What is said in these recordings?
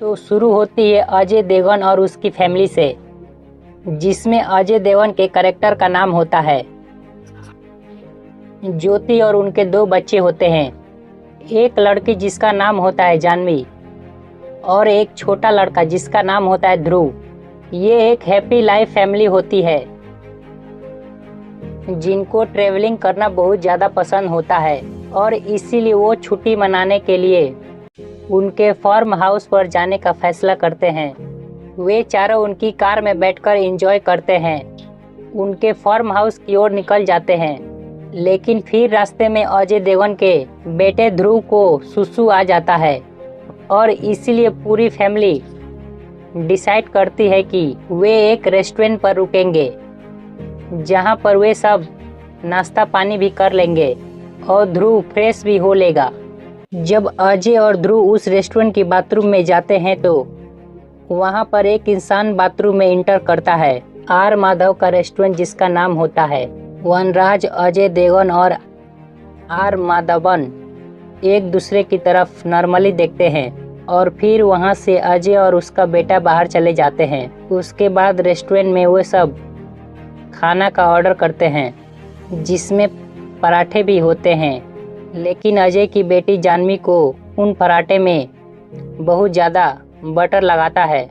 तो शुरू होती है अजय देवगन और उसकी फैमिली से, जिसमें अजय देवगन के कैरेक्टर का नाम होता है ज्योति और उनके 2 बच्चे होते हैं। एक लड़की जिसका नाम होता है जानवी और एक छोटा लड़का जिसका नाम होता है ध्रुव। ये एक हैप्पी लाइफ फैमिली होती है जिनको ट्रेवलिंग करना बहुत ज़्यादा पसंद होता है और इसीलिए वो छुट्टी मनाने के लिए उनके फार्म हाउस पर जाने का फैसला करते हैं। वे चारों उनकी कार में बैठकर एंजॉय करते हैं, उनके फार्म हाउस की ओर निकल जाते हैं। लेकिन फिर रास्ते में अजय देवगन के बेटे ध्रुव को सुसु आ जाता है और इसीलिए पूरी फैमिली डिसाइड करती है कि वे एक रेस्टोरेंट पर रुकेंगे जहां पर वे सब नाश्ता पानी भी कर लेंगे और ध्रुव फ्रेश भी हो लेगा। जब अजय और ध्रुव उस रेस्टोरेंट की बाथरूम में जाते हैं तो वहां पर एक इंसान बाथरूम में इंटर करता है। आर माधव का रेस्टोरेंट जिसका नाम होता है। वनराज, अजय देवगन और आर माधवन एक दूसरे की तरफ नॉर्मली देखते हैं और फिर वहां से अजय और उसका बेटा बाहर चले जाते हैं। उसके बाद रेस्टोरेंट में वो सब खाना का ऑर्डर करते हैं जिसमें पराठे भी होते हैं, लेकिन अजय की बेटी जानवी को उन पराठे में बहुत ज़्यादा बटर लगाता है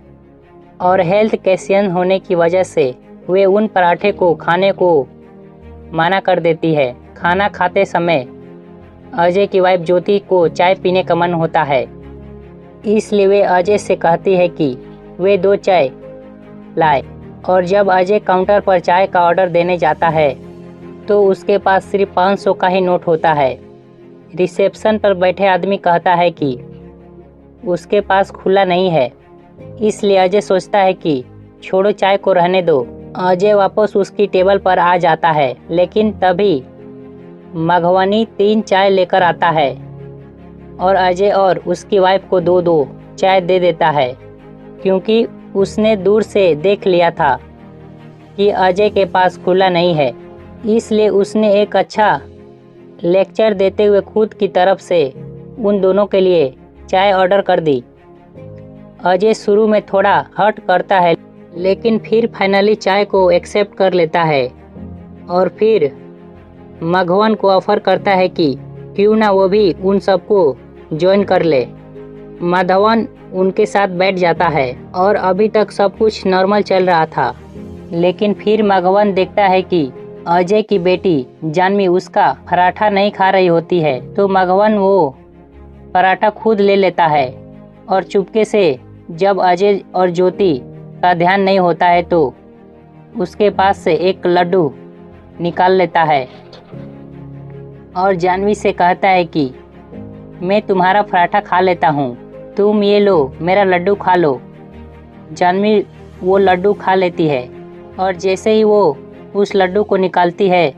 और हेल्थ कॉन्शियस होने की वजह से वे उन पराठे को खाने को मना कर देती है। खाना खाते समय अजय की वाइफ ज्योति को चाय पीने का मन होता है, इसलिए वे अजय से कहती है कि वे 2 चाय लाए। और जब अजय काउंटर पर चाय का ऑर्डर देने जाता है तो उसके पास सिर्फ 500 का ही नोट होता है। रिसेप्शन पर बैठे आदमी कहता है कि उसके पास खुला नहीं है, इसलिए अजय सोचता है कि छोड़ो, चाय को रहने दो। अजय वापस उसकी टेबल पर आ जाता है, लेकिन तभी मघवनी 3 चाय लेकर आता है और अजय और उसकी वाइफ को 2-2 चाय दे देता है, क्योंकि उसने दूर से देख लिया था कि अजय के पास खुला नहीं है। इसलिए उसने एक अच्छा लेक्चर देते हुए खुद की तरफ से उन दोनों के लिए चाय ऑर्डर कर दी। अजय शुरू में थोड़ा हर्ट करता है, लेकिन फिर फाइनली चाय को एक्सेप्ट कर लेता है और फिर मघवन को ऑफर करता है कि क्यों ना वो भी उन सबको ज्वाइन कर ले। माधवन उनके साथ बैठ जाता है और अभी तक सब कुछ नॉर्मल चल रहा था, लेकिन फिर मघवन देखता है कि अजय की बेटी जानवी उसका पराठा नहीं खा रही होती है, तो मघवन वो पराठा खुद ले लेता है और चुपके से जब अजय और ज्योति का ध्यान नहीं होता है तो उसके पास से एक लड्डू निकाल लेता है और जानवी से कहता है कि मैं तुम्हारा पराठा खा लेता हूँ, तुम ये लो, मेरा लड्डू खा लो। जानवी वो लड्डू खा लेती है और जैसे ही वो उस लड्डू को निकालती है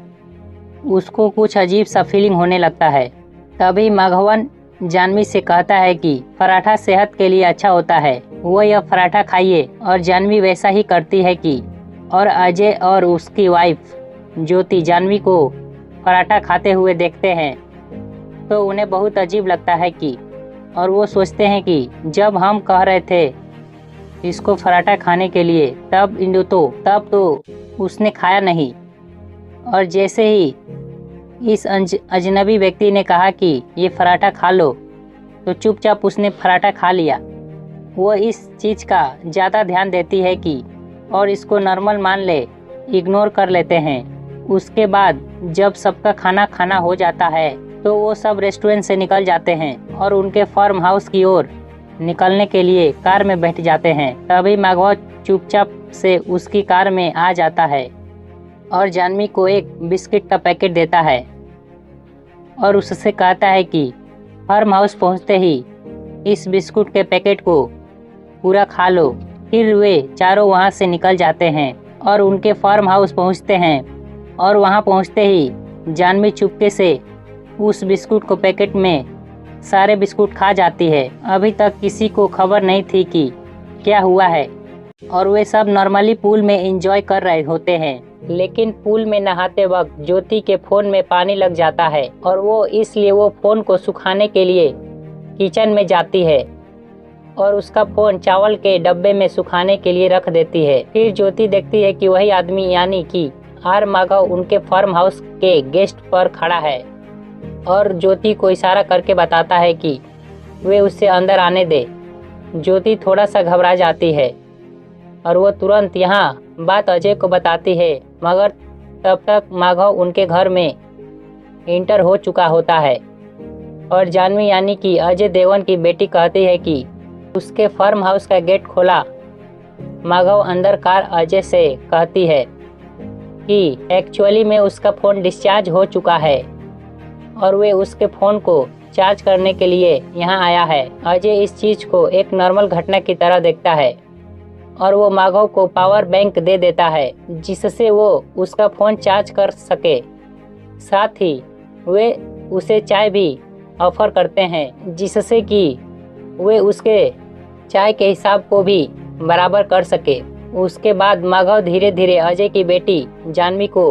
उसको कुछ अजीब सा फीलिंग होने लगता है। तभी मघवन जानवी से कहता है कि पराठा सेहत के लिए अच्छा होता है, वो यह पराठा खाइए। और जानवी वैसा ही करती है कि और अजय और उसकी वाइफ ज्योति जानवी को पराठा खाते हुए देखते हैं तो उन्हें बहुत अजीब लगता है कि और वो सोचते हैं कि जब हम कह रहे थे इसको पराठा खाने के लिए तब तो उसने खाया नहीं। और जैसे ही इस अजनबी व्यक्ति ने कहा कि ये पराठा खा लो तो चुपचाप उसने पराठा खा लिया। वो इस चीज़ का ज़्यादा ध्यान देती है कि और इसको नॉर्मल मान ले, इग्नोर कर लेते हैं। उसके बाद जब सबका खाना हो जाता है तो वो सब रेस्टोरेंट से निकल जाते हैं और उनके फार्म हाउस की ओर निकलने के लिए कार में बैठ जाते हैं। तभी मघवा चुपचाप से उसकी कार में आ जाता है और जानवी को एक बिस्किट का पैकेट देता है और उससे कहता है कि फार्म हाउस पहुंचते ही इस बिस्कुट के पैकेट को पूरा खा लो। फिर वे चारों वहां से निकल जाते हैं और उनके फार्म हाउस पहुंचते हैं और वहां पहुंचते ही जानवी चुपके से उस बिस्कुट को पैकेट में सारे बिस्कुट खा जाती है। अभी तक किसी को खबर नहीं थी कि क्या हुआ है और वे सब नॉर्मली पूल में एंजॉय कर रहे होते हैं, लेकिन पूल में नहाते वक्त ज्योति के फ़ोन में पानी लग जाता है और वो इसलिए वो फ़ोन को सुखाने के लिए किचन में जाती है और उसका फोन चावल के डब्बे में सुखाने के लिए रख देती है। फिर ज्योति देखती है कि वही आदमी यानी कि आर माधव उनके फार्म हाउस के गेस्ट पर खड़ा है और ज्योति को इशारा करके बताता है कि वे उससे अंदर आने दे। ज्योति थोड़ा सा घबरा जाती है और वो तुरंत यहाँ बात अजय को बताती है, मगर तब तक माधव उनके घर में इंटर हो चुका होता है और जानवी यानी कि अजय देवगन की बेटी कहती है कि उसके फार्म हाउस का गेट खोला। माधव अंदर कार अजय से कहती है कि एक्चुअली में उसका फ़ोन डिस्चार्ज हो चुका है और वे उसके फ़ोन को चार्ज करने के लिए यहाँ आया है। अजय इस चीज़ को एक नॉर्मल घटना की तरह देखता है और वो माधव को पावर बैंक दे देता है जिससे वो उसका फ़ोन चार्ज कर सके। साथ ही वे उसे चाय भी ऑफर करते हैं जिससे कि वे उसके चाय के हिसाब को भी बराबर कर सके। उसके बाद माधव धीरे धीरे अजय की बेटी जानवी को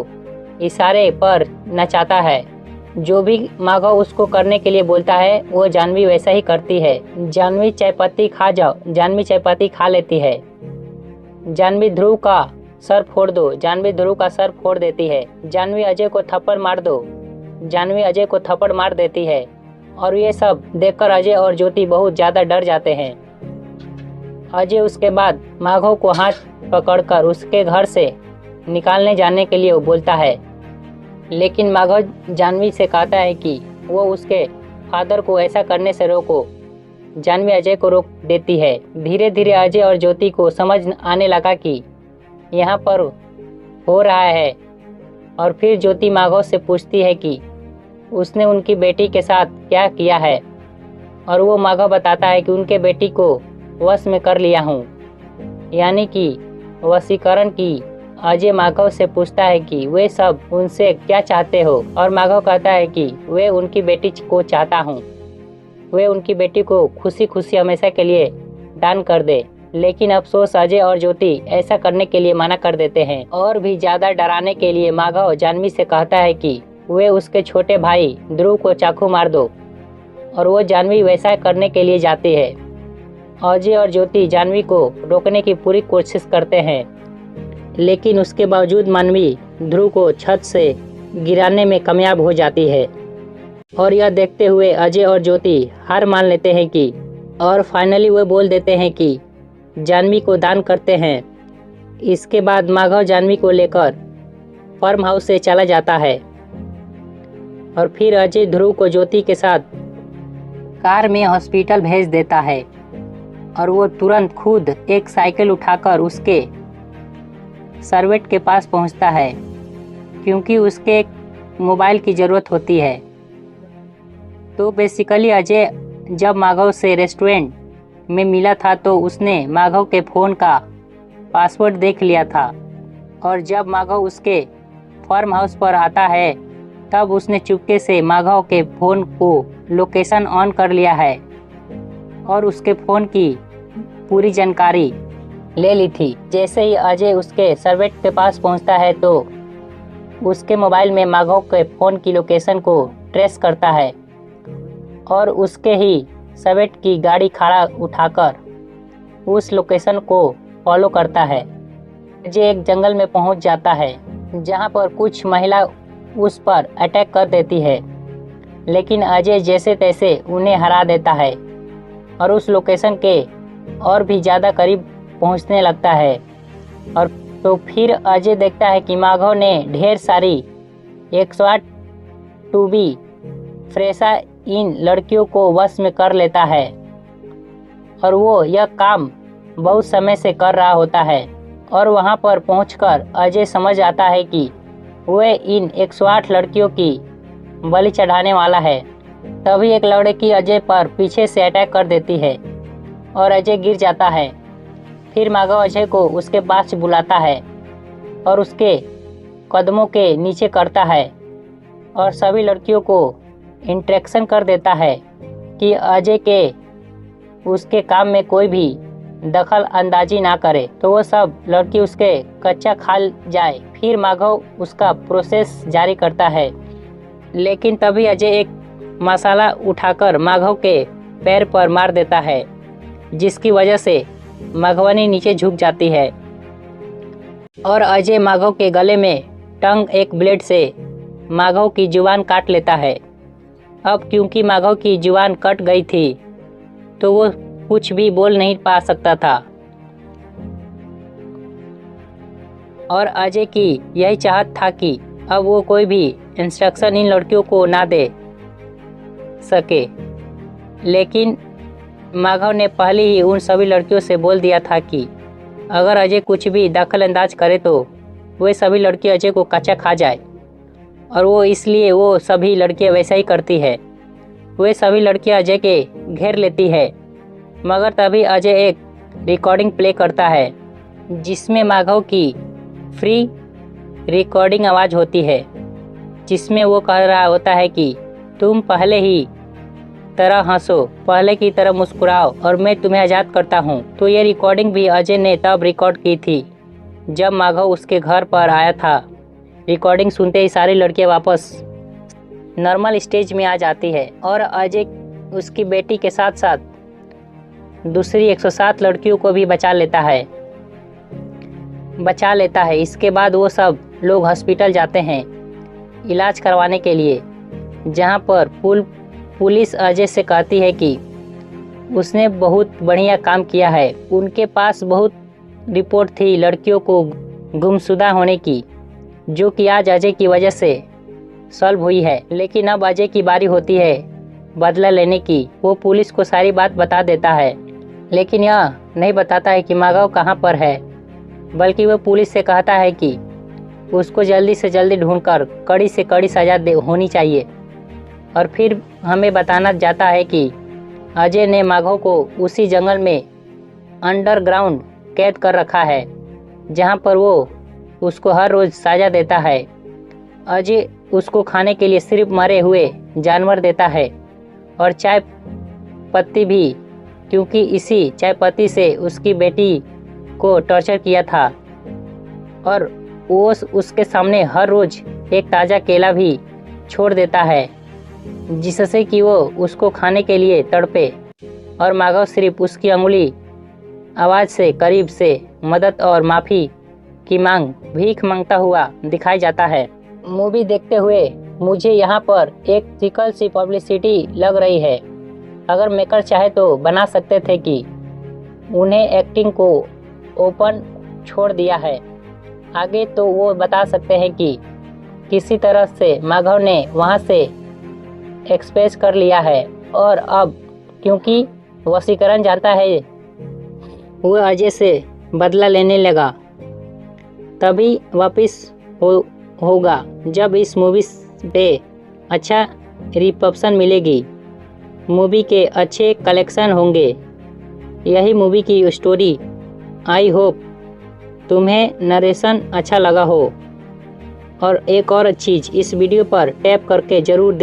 इशारे पर नचाता है। जो भी माधव उसको करने के लिए बोलता है वो जानवी वैसा ही करती है। जानवी चायपत्ती खा जाओ, जानवी चायपत्ती खा लेती है। जानवी ध्रुव का सर फोड़ दो, जानवी ध्रुव का सर फोड़ देती है। जानवी अजय को थप्पड़ मार दो, जानवी अजय को थप्पड़ मार देती है। और ये सब देखकर अजय और ज्योति बहुत ज़्यादा डर जाते हैं। अजय उसके बाद माधव को हाथ पकड़कर उसके घर से निकालने जाने के लिए बोलता है, लेकिन माधव जानवी से कहता है कि वो उसके फादर को ऐसा करने से रोको। जानवी अजय को रोक देती है। धीरे धीरे अजय और ज्योति को समझ आने लगा कि यहाँ पर हो रहा है। और फिर ज्योति माधव से पूछती है कि उसने उनकी बेटी के साथ क्या किया है और वो माधव बताता है कि उनके बेटी को वश में कर लिया हूँ, यानी कि वशीकरण की। अजय माधव से पूछता है कि वे सब उनसे क्या चाहते हो और माधव कहता है कि वे उनकी बेटी को चाहता हूँ, वे उनकी बेटी को खुशी खुशी हमेशा के लिए दान कर दे। लेकिन अफसोस अजय और ज्योति ऐसा करने के लिए मना कर देते हैं। और भी ज़्यादा डराने के लिए माधव जानवी से कहता है कि वे उसके छोटे भाई ध्रुव को चाकू मार दो और वो जानवी वैसा करने के लिए जाती है। अजय और ज्योति जानवी को रोकने की पूरी कोशिश करते हैं, लेकिन उसके बावजूद मानवी ध्रुव को छत से गिराने में कामयाब हो जाती है। और यह देखते हुए अजय और ज्योति हार मान लेते हैं कि और फाइनली वे बोल देते हैं कि जानवी को दान करते हैं। इसके बाद माधव जानवी को लेकर फार्म हाउस से चला जाता है और फिर अजय ध्रुव को ज्योति के साथ कार में हॉस्पिटल भेज देता है और वो तुरंत खुद एक साइकिल उठाकर उसके सर्वेंट के पास पहुंचता है क्योंकि उसके एक मोबाइल की ज़रूरत होती है। तो बेसिकली अजय जब माधव से रेस्टोरेंट में मिला था तो उसने माधव के फ़ोन का पासवर्ड देख लिया था और जब माधव उसके फार्म हाउस पर आता है तब उसने चुपके से माधव के फ़ोन को लोकेशन ऑन कर लिया है और उसके फ़ोन की पूरी जानकारी ले ली थी। जैसे ही अजय उसके सर्वेंट के पास पहुंचता है तो उसके मोबाइल में माधव के फ़ोन की लोकेशन को ट्रेस करता है और उसके ही सर्वेंट की गाड़ी खड़ा उठाकर उस लोकेशन को फॉलो करता है। अजय एक जंगल में पहुंच जाता है जहां पर कुछ महिला उस पर अटैक कर देती है, लेकिन अजय जैसे तैसे उन्हें हरा देता है और उस लोकेशन के और भी ज़्यादा करीब पहुंचने लगता है। और तो फिर अजय देखता है कि माधव ने ढेर सारी 108 टूबी फ्रेशा इन लड़कियों को वश में कर लेता है और वो यह काम बहुत समय से कर रहा होता है। और वहां पर पहुंचकर अजय समझ आता है कि वह इन 108 लड़कियों की बलि चढ़ाने वाला है। तभी एक लड़की अजय पर पीछे से अटैक कर देती है और अजय गिर जाता है। फिर माधव अजय को उसके पास बुलाता है और उसके कदमों के नीचे करता है और सभी लड़कियों को इंस्ट्रक्शन कर देता है कि अजय के उसके काम में कोई भी दखल अंदाजी ना करे, तो वो सब लड़की उसके कच्चा खा जाए। फिर माधव उसका प्रोसेस जारी करता है, लेकिन तभी अजय एक मसाला उठाकर माधव के पैर पर मार देता है जिसकी वजह से माघवनी नीचे झुक जाती है और अजय माघव के गले में टंग एक ब्लेड से माघव की जुबान काट लेता है। अब क्योंकि माघव की जुबान कट गई थी तो वो कुछ भी बोल नहीं पा सकता था और अजय की यही चाहत था कि अब वो कोई भी इंस्ट्रक्शन इन लड़कियों को ना दे सके। लेकिन माघव ने पहले ही उन सभी लड़कियों से बोल दिया था कि अगर अजय कुछ भी दखल अंदाज करे तो वे सभी लड़की अजय को कच्चा खा जाए और वो इसलिए वो सभी लड़कियां वैसा ही करती है। वे सभी लड़कियां अजय के घेर लेती है मगर तभी अजय एक रिकॉर्डिंग प्ले करता है जिसमें माघव की फ्री रिकॉर्डिंग आवाज़ होती है, जिसमें वो कह रहा होता है कि तुम पहले ही तरह हंसो, पहले की तरह मुस्कुराओ और मैं तुम्हें आज़ाद करता हूँ। तो ये रिकॉर्डिंग भी अजय ने तब रिकॉर्ड की थी जब माघव उसके घर पर आया था। रिकॉर्डिंग सुनते ही सारी लड़कियाँ वापस नॉर्मल स्टेज में आ जाती है और अजय उसकी बेटी के साथ साथ दूसरी 107 लड़कियों को भी बचा लेता है। इसके बाद वो सब लोग हॉस्पिटल जाते हैं इलाज करवाने के लिए, जहाँ पर पुलिस अजय से कहती है कि उसने बहुत बढ़िया काम किया है। उनके पास बहुत रिपोर्ट थी लड़कियों को गुमशुदा होने की, जो कि आज अजय की वजह से सॉल्व हुई है। लेकिन अब अजय की बारी होती है बदला लेने की। वो पुलिस को सारी बात बता देता है, लेकिन यह नहीं बताता है कि माघव कहाँ पर है, बल्कि वह पुलिस से कहता है कि उसको जल्दी से जल्दी ढूंढकर कड़ी से कड़ी सजा होनी चाहिए। और फिर हमें बताना जाता है कि अजय ने माघव को उसी जंगल में अंडरग्राउंड कैद कर रखा है, जहां पर वो उसको हर रोज़ सजा देता है। अजय उसको खाने के लिए सिर्फ मरे हुए जानवर देता है और चाय पत्ती भी, क्योंकि इसी चाय पत्ती से उसकी बेटी को टॉर्चर किया था। और वो उसके सामने हर रोज़ एक ताज़ा केला भी छोड़ देता है, जिससे कि वो उसको खाने के लिए तड़पे। और माघव सिर्फ उसकी अंगुली आवाज़ से करीब से मदद और माफ़ी की भीख मांगता हुआ दिखाई जाता है। मूवी देखते हुए मुझे यहाँ पर एक सिकल सी पब्लिसिटी लग रही है। अगर मेकर चाहे तो बना सकते थे कि उन्हें एक्टिंग को ओपन छोड़ दिया है आगे, तो वो बता सकते हैं कि किसी तरह से माघव ने वहाँ से एक्सप्रेस कर लिया है और अब क्योंकि वशीकरण जानता है वो अजय से बदला लेने लगा, तभी वापस होगा जब इस मूवी पे अच्छा रिसेप्शन मिलेगी, मूवी के अच्छे कलेक्शन होंगे। यही मूवी की स्टोरी। आई होप तुम्हें नरेशन अच्छा लगा हो। और एक और चीज़, इस वीडियो पर टैप करके ज़रूर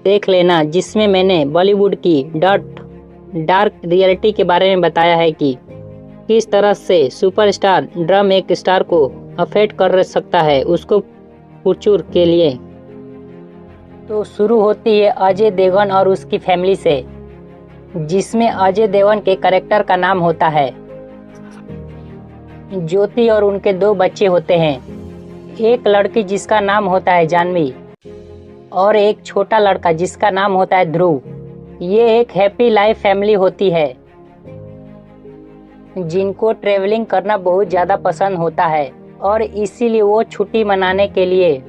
देख लेना, जिसमें मैंने बॉलीवुड की डार्क रियलिटी के बारे में बताया है कि किस तरह से सुपरस्टार ड्रम एक स्टार को अफेक्ट कर सकता है उसको फॉर्चून के लिए। तो शुरू होती है अजय देवगन और उसकी फैमिली से, जिसमें अजय देवगन के कैरेक्टर का नाम होता है ज्योति और उनके 2 बच्चे होते हैं, एक लड़की जिसका नाम होता है जानवी और एक छोटा लड़का जिसका नाम होता है ध्रुव। ये एक हैप्पी लाइफ फैमिली होती है जिनको ट्रैवलिंग करना बहुत ज़्यादा पसंद होता है और इसीलिए वो छुट्टी मनाने के लिए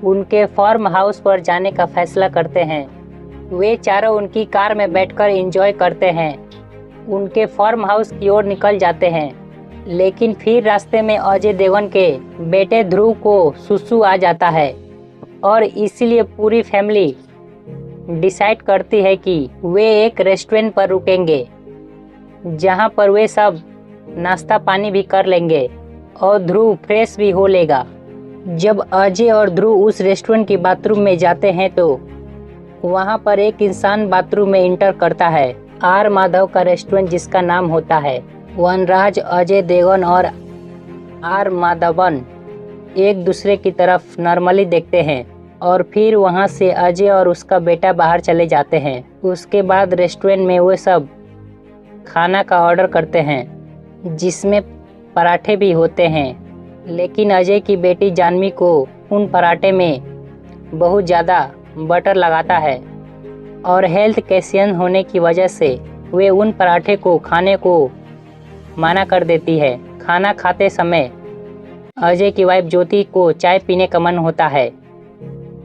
उनके फार्म हाउस पर जाने का फैसला करते हैं। वे चारों उनकी कार में बैठकर एंजॉय करते हैं, उनके फार्म हाउस की ओर निकल जाते हैं। लेकिन फिर रास्ते में अजय देवगन के बेटे ध्रुव को सुसु आ जाता है और इसीलिए पूरी फैमिली डिसाइड करती है कि वे एक रेस्टोरेंट पर रुकेंगे, जहां पर वे सब नाश्ता पानी भी कर लेंगे और ध्रुव फ्रेश भी हो लेगा। जब अजय और ध्रुव उस रेस्टोरेंट की बाथरूम में जाते हैं तो वहां पर एक इंसान बाथरूम में इंटर करता है। आर माधव का रेस्टोरेंट, जिसका नाम होता है वनराज। अजय देवगन और आर माधवन एक दूसरे की तरफ नॉर्मली देखते हैं और फिर वहाँ से अजय और उसका बेटा बाहर चले जाते हैं। उसके बाद रेस्टोरेंट में वो सब खाना का ऑर्डर करते हैं जिसमें पराठे भी होते हैं, लेकिन अजय की बेटी जानवी को उन पराठे में बहुत ज़्यादा बटर लगाता है और हेल्थ कॉन्शियस होने की वजह से वे उन पराठे को खाने को मना कर देती है। खाना खाते समय अजय की वाइफ ज्योति को चाय पीने का मन होता है,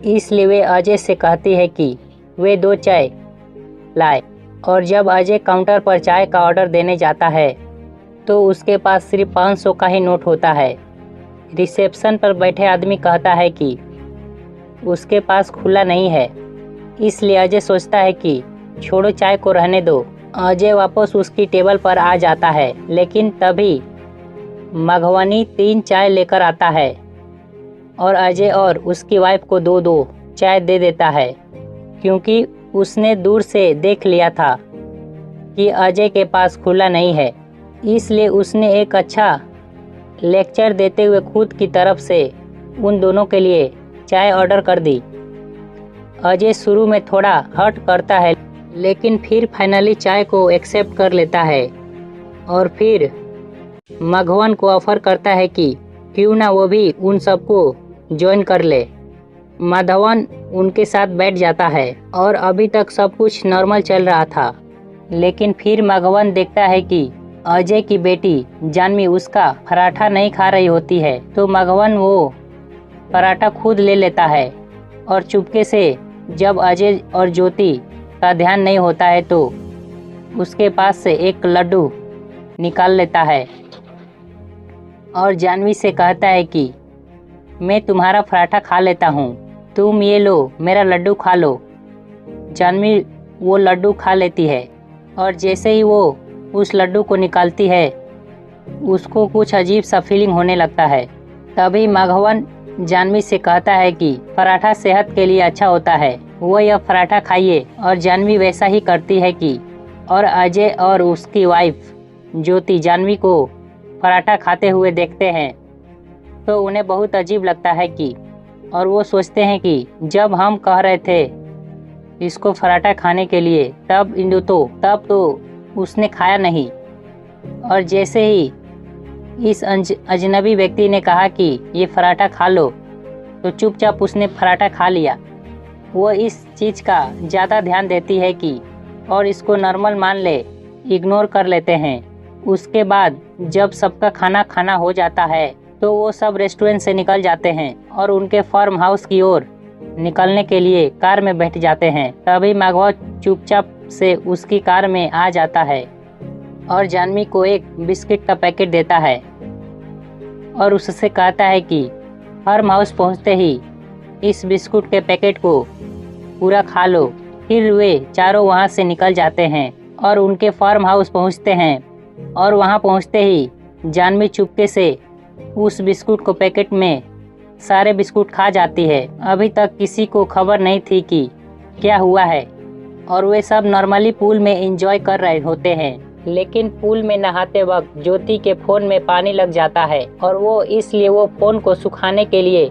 इसलिए वे अजय से कहती है कि वे 2 चाय लाए। और जब अजय काउंटर पर चाय का ऑर्डर देने जाता है तो उसके पास सिर्फ 500 का ही नोट होता है। रिसेप्शन पर बैठे आदमी कहता है कि उसके पास खुला नहीं है, इसलिए अजय सोचता है कि छोड़ो, चाय को रहने दो। अजय वापस उसकी टेबल पर आ जाता है, लेकिन तभी मघवनी 3 चाय लेकर आता है और अजय और उसकी वाइफ को 2-2 चाय दे देता है, क्योंकि उसने दूर से देख लिया था कि अजय के पास खुला नहीं है। इसलिए उसने एक अच्छा लेक्चर देते हुए खुद की तरफ से उन दोनों के लिए चाय ऑर्डर कर दी। अजय शुरू में थोड़ा हर्ट करता है, लेकिन फिर फाइनली चाय को एक्सेप्ट कर लेता है और फिर मघवन को ऑफर करता है कि क्यों ना वो भी उन सबको ज्वाइन कर ले। माधवन उनके साथ बैठ जाता है और अभी तक सब कुछ नॉर्मल चल रहा था, लेकिन फिर मघवन देखता है कि अजय की बेटी जानवी उसका पराठा नहीं खा रही होती है, तो मघवन वो पराठा खुद ले लेता है और चुपके से जब अजय और ज्योति का ध्यान नहीं होता है तो उसके पास से एक लड्डू निकाल लेता है और जानवी से कहता है कि मैं तुम्हारा पराठा खा लेता हूँ, तुम ये लो, मेरा लड्डू खा लो। जानवी वो लड्डू खा लेती है और जैसे ही वो उस लड्डू को निकालती है उसको कुछ अजीब सा फीलिंग होने लगता है। तभी मघवन जानवी से कहता है कि पराठा सेहत के लिए अच्छा होता है, वो यह पराठा खाइए। और जानवी वैसा ही करती है कि और अजय और उसकी वाइफ ज्योति जानवी को पराठा खाते हुए देखते हैं तो उन्हें बहुत अजीब लगता है कि और वो सोचते हैं कि जब हम कह रहे थे इसको पराठा खाने के लिए तब तो उसने खाया नहीं। और जैसे ही इस अजनबी व्यक्ति ने कहा कि ये पराठा खा लो तो चुपचाप उसने पराठा खा लिया। वो इस चीज़ का ज़्यादा ध्यान देती है कि और इसको नॉर्मल मान ले, इग्नोर कर लेते हैं। उसके बाद जब सबका खाना हो जाता है तो वो सब रेस्टोरेंट से निकल जाते हैं और उनके फार्म हाउस की ओर निकलने के लिए कार में बैठ जाते हैं। तभी मघवा चुपचाप से उसकी कार में आ जाता है और जानवी को एक बिस्किट का पैकेट देता है और उससे कहता है कि फार्म हाउस पहुंचते ही इस बिस्कुट के पैकेट को पूरा खा लो। फिर वे चारों वहां से निकल जाते हैं और उनके फार्म हाउस पहुंचते हैं और वहां पहुंचते ही जानवी चुपके से उस बिस्कुट को पैकेट में सारे बिस्कुट खा जाती है। अभी तक किसी को खबर नहीं थी कि क्या हुआ है और वे सब नॉर्मली पूल में एंजॉय कर रहे होते हैं, लेकिन पूल में नहाते वक्त ज्योति के फोन में पानी लग जाता है और वो इसलिए वो फोन को सुखाने के लिए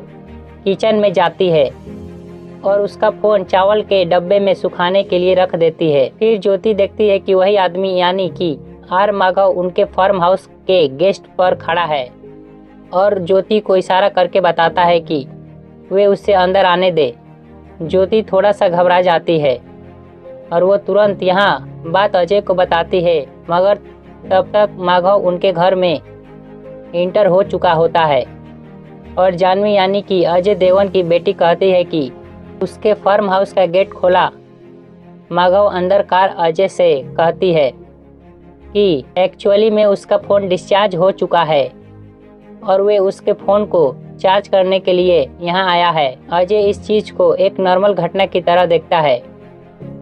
किचन में जाती है और उसका फोन चावल के डब्बे में सुखाने के लिए रख देती है। फिर ज्योति देखती है कि वही आदमी यानी कि आर माघव उनके फार्म हाउस के गेस्ट पर खड़ा है और ज्योति को इशारा करके बताता है कि वे उससे अंदर आने दे। ज्योति थोड़ा सा घबरा जाती है और वो तुरंत यहाँ बात अजय को बताती है, मगर तब तक माघव उनके घर में इंटर हो चुका होता है और जानवी यानी कि अजय देवगन की बेटी कहती है कि उसके फार्म हाउस का गेट खोला। माघव अंदर कार अजय से कहती है कि एक्चुअली में उसका फ़ोन डिस्चार्ज हो चुका है और वे उसके फ़ोन को चार्ज करने के लिए यहाँ आया है। अजय इस चीज़ को एक नॉर्मल घटना की तरह देखता है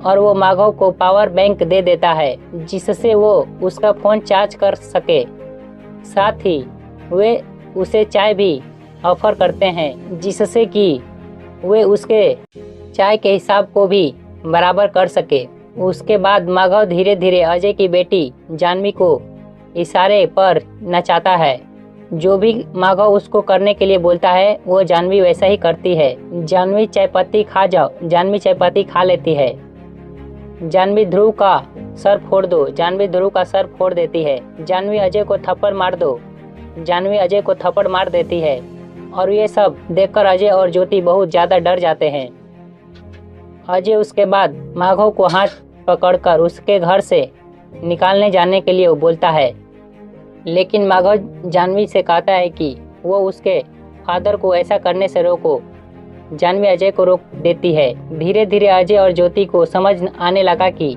और वो माघव को पावर बैंक दे देता है जिससे वो उसका फ़ोन चार्ज कर सके। साथ ही वे उसे चाय भी ऑफर करते हैं जिससे कि वे उसके चाय के हिसाब को भी बराबर कर सके। उसके बाद माघव धीरे धीरे अजय की बेटी जानवी को इशारे पर नचाता है जो भी माघव उसको करने के लिए बोलता है वो जानवी वैसा ही करती है। जानवी चाय पत्ती खा जाओ, जानवी चाय पत्ती खा लेती है। जानवी ध्रुव का सर फोड़ दो, जानवी ध्रुव का सर फोड़ देती है। जानवी अजय को थप्पड़ मार दो, जानवी अजय को थप्पड़ मार देती है। और ये सब देखकर अजय और ज्योति बहुत ज़्यादा डर जाते हैं। अजय उसके बाद माघव को हाथ पकड़कर उसके घर से निकालने जाने के लिए वो बोलता है, लेकिन माघव जानवी से कहता है कि वो उसके फादर को ऐसा करने से रोको। जानवी अजय को रोक देती है। धीरे धीरे अजय और ज्योति को समझ आने लगा कि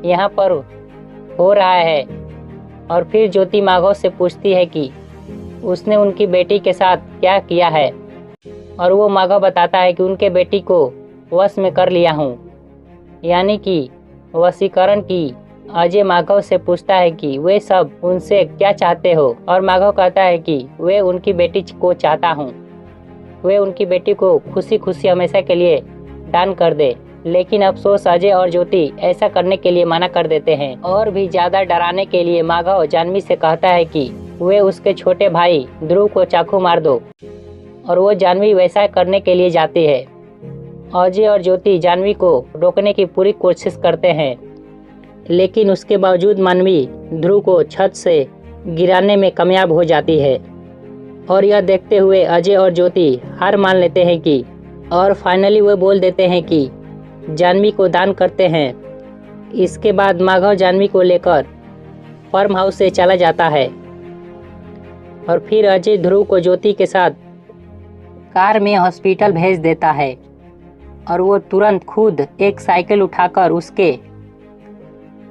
यहाँ पर हो रहा है। और फिर ज्योति माघव से पूछती है कि उसने उनकी बेटी के साथ क्या किया है। और वो माघव बताता है कि उनके बेटी को वश में कर लिया हूँ, यानी कि वशीकरण की। अजय माघव से पूछता है कि वे सब उनसे क्या चाहते हो। और माघव कहता है कि वे उनकी बेटी को चाहता हूँ, वे उनकी बेटी को खुशी खुशी हमेशा के लिए दान कर दे। लेकिन अफसोस अजय और ज्योति ऐसा करने के लिए मना कर देते हैं। और भी ज्यादा डराने के लिए माघव जानवी से कहता है कि वे उसके छोटे भाई ध्रुव को चाकू मार दो। और वो जानवी वैसा करने के लिए जाती है। अजय और ज्योति जानवी को रोकने की पूरी कोशिश करते हैं, लेकिन उसके बावजूद मानवी ध्रुव को छत से गिराने में कामयाब हो जाती है। और यह देखते हुए अजय और ज्योति हार मान लेते हैं कि और फाइनली वे बोल देते हैं कि जानवी को दान करते हैं। इसके बाद माघव जानवी को लेकर फार्म हाउस से चला जाता है। और फिर अजय ध्रुव को ज्योति के साथ कार में हॉस्पिटल भेज देता है। और वो तुरंत खुद एक साइकिल उठाकर उसके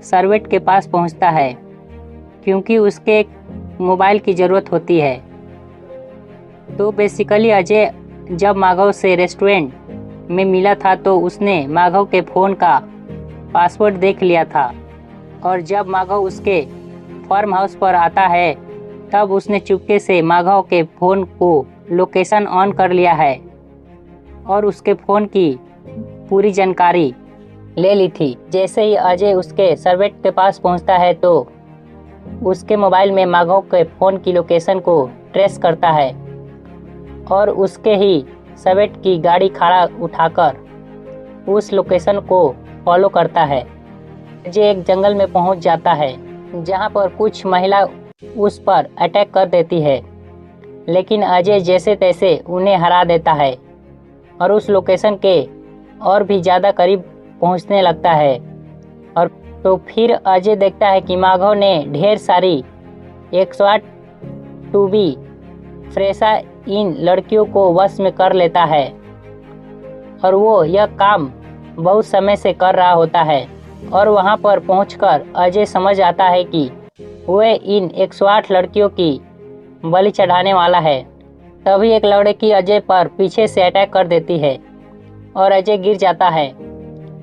सर्वेंट के पास पहुंचता है, क्योंकि उसके एक मोबाइल की ज़रूरत होती है। तो बेसिकली अजय जब माघव से रेस्टोरेंट में मिला था तो उसने माघव के फ़ोन का पासवर्ड देख लिया था। और जब माघव उसके फार्म हाउस पर आता है तब उसने चुपके से माघव के फ़ोन को लोकेशन ऑन कर लिया है और उसके फ़ोन की पूरी जानकारी ले ली थी। जैसे ही अजय उसके सर्वेंट के पास पहुंचता है तो उसके मोबाइल में माघव के फ़ोन की लोकेशन को ट्रेस करता है और उसके ही सर्वेंट की गाड़ी खड़ा उठाकर उस लोकेशन को फॉलो करता है। अजय एक जंगल में पहुंच जाता है जहां पर कुछ महिला उस पर अटैक कर देती है, लेकिन अजय जैसे तैसे उन्हें हरा देता है और उस लोकेशन के और भी ज़्यादा करीब पहुंचने लगता है। और तो फिर अजय देखता है कि माघव ने ढेर सारी 108 टूबी फ्रेशा इन लड़कियों को वश में कर लेता है और वो यह काम बहुत समय से कर रहा होता है। और वहां पर पहुंचकर अजय समझ आता है कि वह इन 108 लड़कियों की बलि चढ़ाने वाला है। तभी एक लड़की अजय पर पीछे से अटैक कर देती है और अजय गिर जाता है।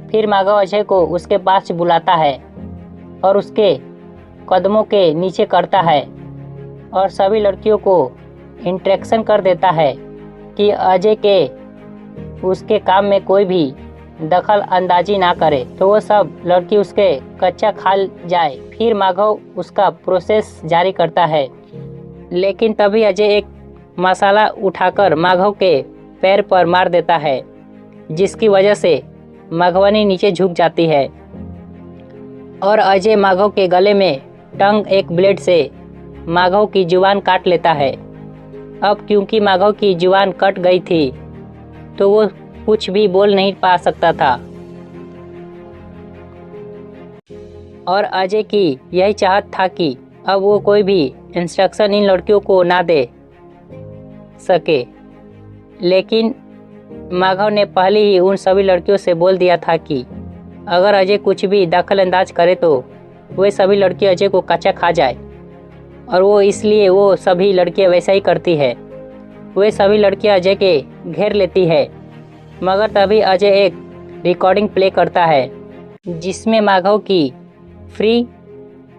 फिर माघव अजय को उसके पास बुलाता है और उसके कदमों के नीचे करता है और सभी लड़कियों को इंस्ट्रक्शन कर देता है कि अजय के उसके काम में कोई भी दखल अंदाजी ना करे, तो वो सब लड़की उसके कच्चा खा जाए। फिर माघव उसका प्रोसेस जारी करता है, लेकिन तभी अजय एक मसाला उठाकर माघव के पैर पर मार देता है, जिसकी वजह से माघवानी नीचे झुक जाती है और अजय माघव के गले में टंग एक ब्लेड से माघव की जुबान काट लेता है। अब क्योंकि माघव की जुबान कट गई थी तो वो कुछ भी बोल नहीं पा सकता था और अजय की यही चाहत था कि अब वो कोई भी इंस्ट्रक्शन इन लड़कियों को ना दे सके। लेकिन माघव ने पहले ही उन सभी लड़कियों से बोल दिया था कि अगर अजय कुछ भी दखल अंदाज करे तो वे सभी लड़की अजय को कच्चा खा जाए, और वो इसलिए वो सभी लड़कियां वैसा ही करती है। वे सभी लड़कियां अजय के घेर लेती है, मगर तभी अजय एक रिकॉर्डिंग प्ले करता है जिसमें माघव की फ्री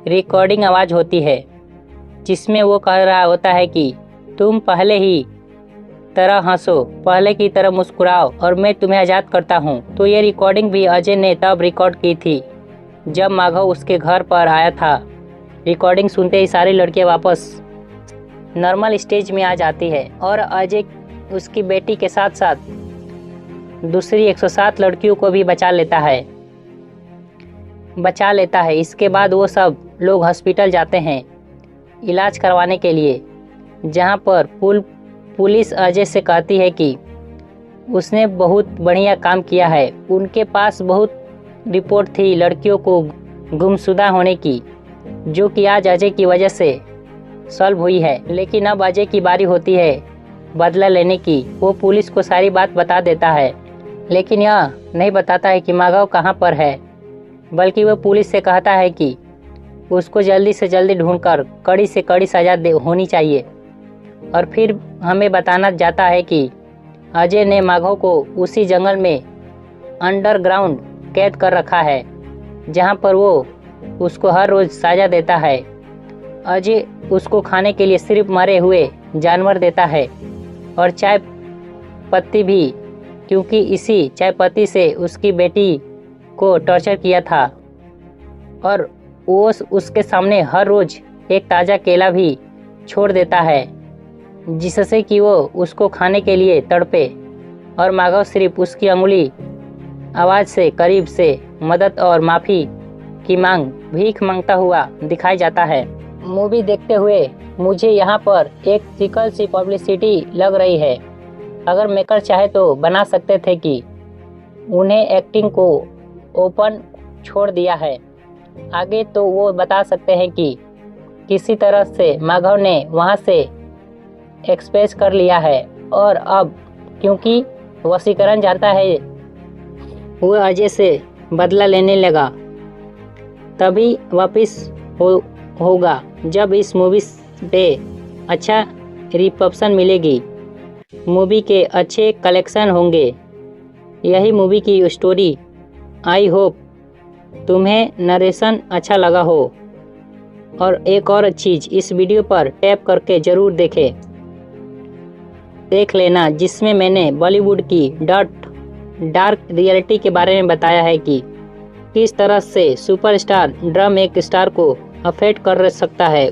रिकॉर्डिंग आवाज़ होती है, जिसमें वो कह रहा होता है कि तुम पहले ही तरह हंसो, पहले की तरह मुस्कुराओ और मैं तुम्हें आज़ाद करता हूँ। तो ये रिकॉर्डिंग भी अजय ने तब रिकॉर्ड की थी जब माघव उसके घर पर आया था। रिकॉर्डिंग सुनते ही सारी लड़कियाँ वापस नॉर्मल स्टेज में आ जाती है और अजय उसकी बेटी के साथ साथ दूसरी 107 लड़कियों को भी बचा लेता है। इसके बाद वो सब लोग हॉस्पिटल जाते हैं इलाज करवाने के लिए, जहां पर पुलिस अजय से कहती है कि उसने बहुत बढ़िया काम किया है। उनके पास बहुत रिपोर्ट थी लड़कियों को गुमशुदा होने की, जो कि आज अजय की वजह से सॉल्व हुई है। लेकिन अब अजय की बारी होती है बदला लेने की। वो पुलिस को सारी बात बता देता है, लेकिन यह नहीं बताता है कि माधव कहाँ पर है, बल्कि वह पुलिस से कहता है कि उसको जल्दी से जल्दी ढूंढकर कड़ी से कड़ी सजा होनी चाहिए। और फिर हमें बताना जाता है कि अजय ने माधव को उसी जंगल में अंडरग्राउंड कैद कर रखा है, जहां पर वो उसको हर रोज सजा देता है। अजय उसको खाने के लिए सिर्फ मरे हुए जानवर देता है और चाय पत्ती भी, क्योंकि इसी चाय पत्ती से उसकी बेटी को टॉर्चर किया था। और वो उसके सामने हर रोज एक ताज़ा केला भी छोड़ देता है, जिससे कि वो उसको खाने के लिए तड़पे। और माधव सिर्फ उसकी अंगुली आवाज़ से करीब से मदद और माफ़ी की भीख मांगता हुआ दिखाई जाता है। मूवी देखते हुए मुझे यहाँ पर एक सिकल सी पब्लिसिटी लग रही है। अगर मेकर चाहे तो बना सकते थे कि उन्हें एक्टिंग को ओपन छोड़ दिया है। आगे तो वो बता सकते हैं कि किसी तरह से माधव ने वहाँ से एक्सप्रेस कर लिया है, और अब क्योंकि वशीकरण जानता है वो अजय से बदला लेने लगा, तभी वापस होगा जब इस मूवी पे अच्छा रिसेप्शन मिलेगी, मूवी के अच्छे कलेक्शन होंगे। यही मूवी की स्टोरी। आई होप तुम्हें नरेशन अच्छा लगा हो। और एक और चीज़, इस वीडियो पर टैप करके ज़रूर देख लेना, जिसमें मैंने बॉलीवुड की डार्क रियलिटी के बारे में बताया है कि किस तरह से सुपरस्टार ड्रम एक स्टार को अफेक्ट कर सकता है।